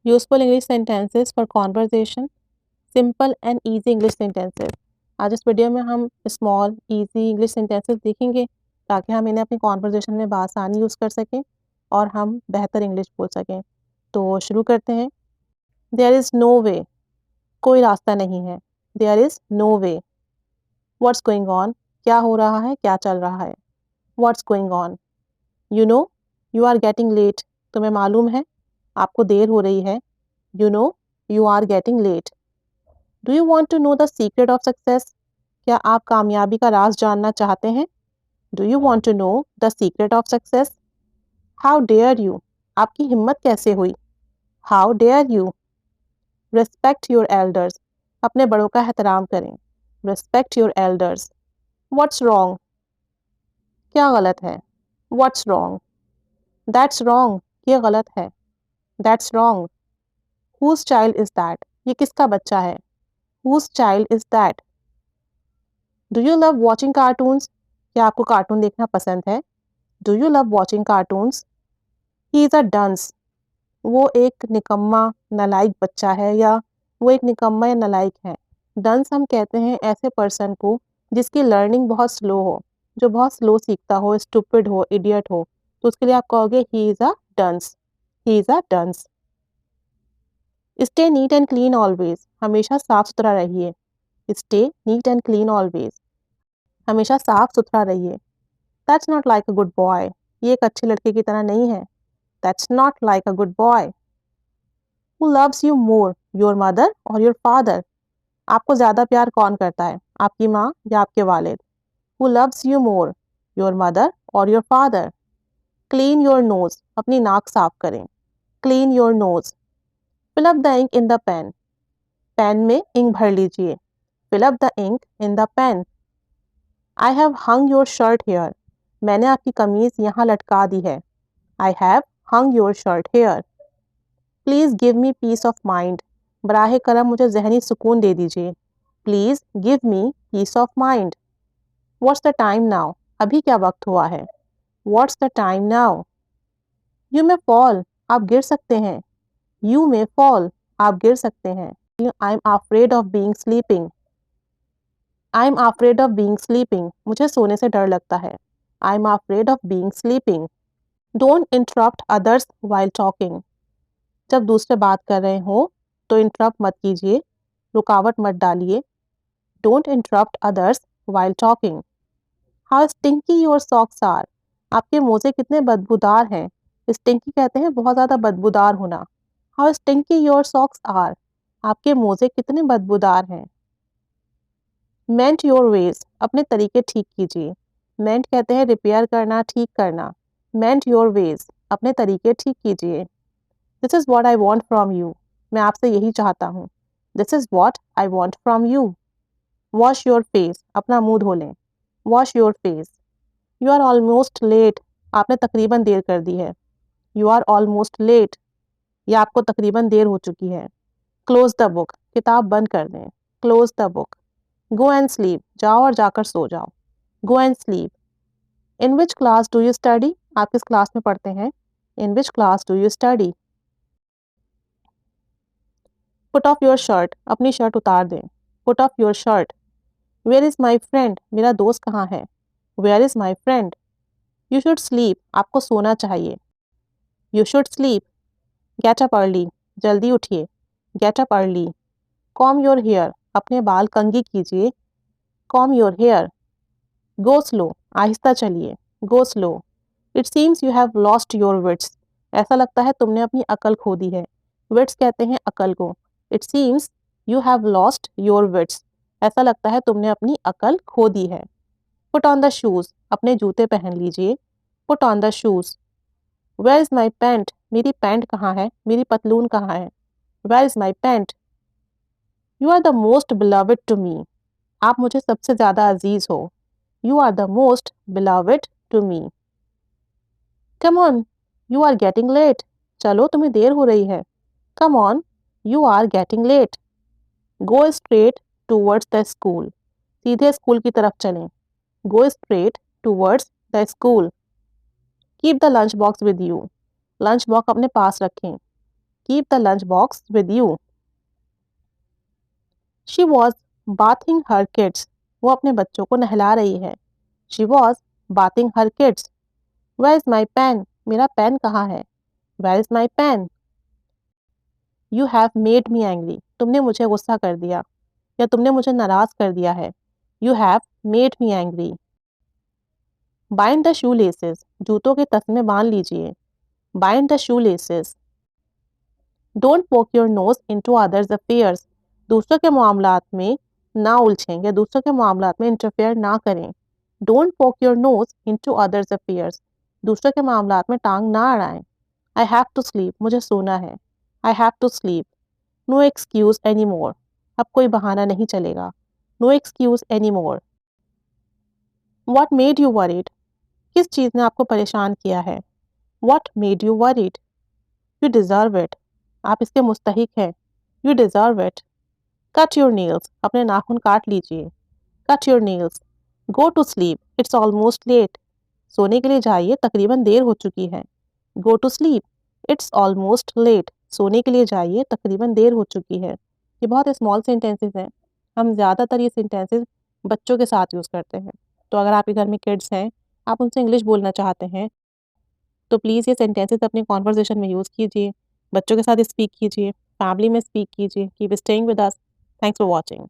Useful English sentences for conversation, simple and easy English sentences. आज इस video में हम स्मॉल ईजी इंग्लिश सेंटेंसेस देखेंगे ताकि हम इन्हें अपनी कॉन्वर्जेशन में बआसानी यूज़ कर सकें और हम बेहतर इंग्लिश बोल सकें। तो शुरू करते हैं। देयर इज़ नो वे, कोई रास्ता नहीं है। There is no way. What's going on, क्या हो रहा है, क्या चल रहा है। What's going on. You know, you are getting late, तुम्हें मालूम है आपको देर हो रही है। You know, you are getting late. Do you want to know the secret of success, क्या आप कामयाबी का राज जानना चाहते हैं। Do you want to know the secret of success. How dare you, आपकी हिम्मत कैसे हुई। How dare you. Respect your elders, अपने बड़ों का एहतराम करें। Respect your elders. What's wrong, क्या गलत है। What's wrong. दैट्स रॉन्ग, ये गलत है। That's wrong. Whose child is that, ये किसका बच्चा है। Whose child is that. Do you love watching cartoons, क्या आपको कार्टून देखना पसंद है। Do you love watching cartoons. He is a dunce, वो एक निकम्मा नालायक बच्चा है या वो एक निकम्मा या नालायक है। डंस हम कहते हैं ऐसे पर्सन को जिसकी लर्निंग बहुत स्लो हो, जो बहुत स्लो सीखता हो, स्टूपिड हो, इडियट हो, तो उसके लिए आप कहोगे he is a dunce. He is a dunce. Stay neat and clean always, हमेशा साफ सुथरा रहिए। Stay neat and clean always, हमेशा साफ सुथरा रहिए। That's not like a good boy, ये एक अच्छे लड़के की तरह नहीं है। That's not like a good boy. Who loves you more, your mother or your father, आपको ज़्यादा प्यार कौन करता है, आपकी माँ या आपके वालिद। Who loves you more, your mother or your father. Clean your nose, अपनी नाक साफ करें। Clean your nose. Fill up the ink in the pen, pen में इंक भर लीजिए। Fill up the ink in the pen. I have hung your shirt here, मैंने आपकी कमीज़ यहाँ लटका दी है। I have hung your shirt here. Please give me peace of mind, बराह करम मुझे जहनी सुकून दे दीजिए। Please give me peace of mind. What's the time now, अभी क्या वक्त हुआ है। What's the time now. You may fall, आप गिर सकते हैं। यू मे फॉल, आप गिर सकते हैं। I am afraid of being sleeping. I am afraid of being sleeping, मुझे सोने से डर लगता है। I am afraid of being sleeping. Don't interrupt others while talking, जब दूसरे बात कर रहे हो तो इंटरप्ट मत कीजिए, रुकावट मत डालिए। Don't interrupt others while talking. How stinky your socks are, आपके मोजे कितने बदबूदार हैं। स्टिंकी कहते हैं बहुत ज़्यादा बदबूदार होना। How stinky your socks are, आपके मोजे कितने बदबूदार हैं। मेंट योर वेज, अपने तरीके ठीक कीजिए। मेंट कहते हैं रिपेयर करना, ठीक करना। मेंट योर वेज, अपने तरीके ठीक कीजिए। This is what I want from you, मैं आपसे यही चाहता हूँ। This is what I want from you. Wash your face, अपना मुंह धो लें। Wash your face. You are almost late, आपने तकरीबन देर कर दी है। यू आर ऑलमोस्ट लेट, या आपको तकरीबन देर हो चुकी है। क्लोज द बुक, किताब बंद कर दें। Close the book. Go and sleep, जाओ और जाकर सो जाओ। Go and sleep. In which class do you study, आप किस क्लास में पढ़ते हैं। In which class do you study. Put off your shirt, अपनी शर्ट उतार दें। Put off your shirt. Where is my friend, मेरा दोस्त कहाँ है। Where is my friend. You should sleep, आपको सोना चाहिए। You should sleep. Gate up early, जल्दी उठिए। Get up early. Comb your hair, अपने बाल कंघी कीजिए। Comb your hair. Go slow, आहिस्ता चलिए। Go slow. It seems you have lost your wits, ऐसा लगता है तुमने अपनी अकल खो दी है। विट्स कहते हैं अकल को। It seems you have lost your wits, ऐसा लगता है तुमने अपनी अकल खो दी है। पुट ऑन द शूज़, अपने जूते पहन लीजिए। Put on the shoes. Where is my pant, मेरी पैंट कहाँ है, मेरी पतलून कहाँ है। Where is my pant. You are the most beloved to me, आप मुझे सबसे ज़्यादा अजीज़ हो। You are the most beloved to me. Come on, you are getting late, चलो तुम्हें देर हो रही है। Come on, you are getting late. Go straight towards the school, सीधे स्कूल की तरफ चलें। Go straight towards the school. Keep the lunch box with you, lunch box अपने पास रखें। Keep the lunch box with you. She was bathing her kids, वो अपने बच्चों को नहला रही है। She was bathing her kids. Where is my pen, मेरा पेन कहाँ है। Where is my pen. You have made me angry, तुमने मुझे गुस्सा कर दिया या तुमने मुझे नाराज कर दिया है। You have made me angry. Bind the shoe laces, जूतों के तस्मे बांध लीजिए। Bind the shoe laces. Don't poke your nose into others affairs, दूसरों के मामलात में ना उलझें या दूसरों के मामलात में इंटरफेयर ना करें। Don't poke your nose into others affairs, दूसरों के मामलात में टांग ना अड़ाएं। आई हैव टू स्लीप, मुझे सोना है। I have to sleep. No excuse any more, अब कोई बहाना नहीं चलेगा। No excuse any more. What made you worried, किस चीज़ ने आपको परेशान किया है। What made you worried. You deserve it, आप इसके मुस्तहिक हैं। You deserve it. Cut your nails, अपने नाखून काट लीजिए। Cut your nails. Go to sleep, it's almost late, सोने के लिए जाइए, तकरीबन देर हो चुकी है। Go to sleep, it's almost late, सोने के लिए जाइए, तकरीबन देर हो चुकी है। ये बहुत स्मॉल सेंटेंसेस हैं, हम ज़्यादातर ये सेंटेंसेस बच्चों के साथ यूज़ करते हैं। तो अगर आपके घर में किड्स हैं, आप उनसे इंग्लिश बोलना चाहते हैं, तो प्लीज़ ये सेंटेंसेस अपनी कॉन्वर्सेशन में यूज़ कीजिए, बच्चों के साथ स्पीक कीजिए, फैमिली में स्पीक कीजिए। Keep staying with us. Thanks for watching.